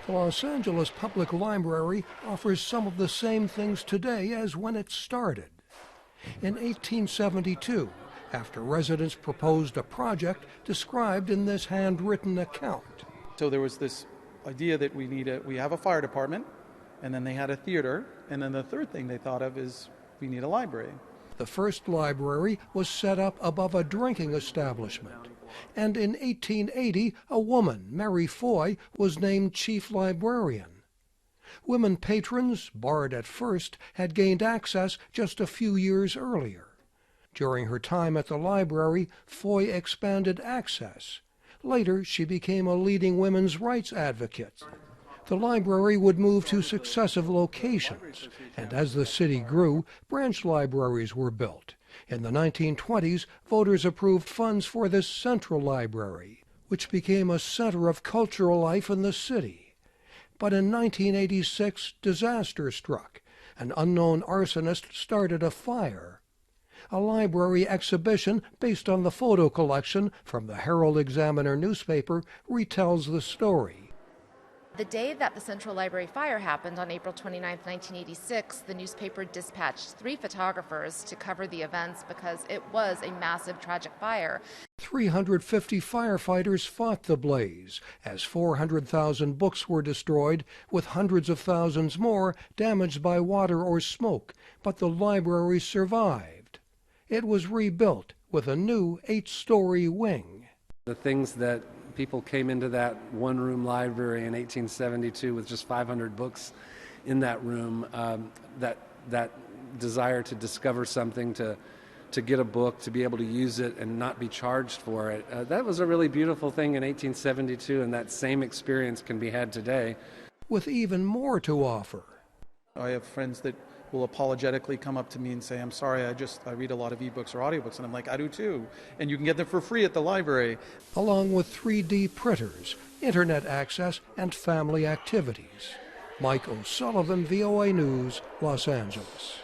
The Los Angeles Public Library offers some of the same things today as when it started. In 1872, after residents proposed a project described in this handwritten account. So there was this idea that we have a fire department, and then they had a theater, and then the third thing they thought of is we need a library. The first library was set up above a drinking establishment, and in 1880 a woman, Mary Foy, was named chief librarian. Women patrons, barred at first, had gained access just a few years earlier. During her time at the library, Foy expanded access. Later, she became a leading women's rights advocate. The library would move to successive locations, and as the city grew, branch libraries were built. In the 1920s, voters approved funds for this central library, which became a center of cultural life in the city. But in 1986, disaster struck. An unknown arsonist started a fire. A library exhibition based on the photo collection from the Herald-Examiner newspaper retells the story. The day that the Central Library fire happened on April 29, 1986, the newspaper dispatched 3 photographers to cover the events because it was a massive, tragic fire. 350 firefighters fought the blaze as 400,000 books were destroyed, with hundreds of thousands more damaged by water or smoke, but the library survived. It was rebuilt with a new 8-story wing. The things that people came into that one-room library in 1872 with just 500 books in that room, that desire to discover something, to get a book, to be able to use it and not be charged for it. That was a really beautiful thing in 1872, and that same experience can be had today. With even more to offer. I have friends that will apologetically come up to me and say, I'm sorry, I read a lot of ebooks or audiobooks, and I'm like, I do too. And you can get them for free at the library. Along with 3D printers, internet access, and family activities. Mike O'Sullivan, VOA News, Los Angeles.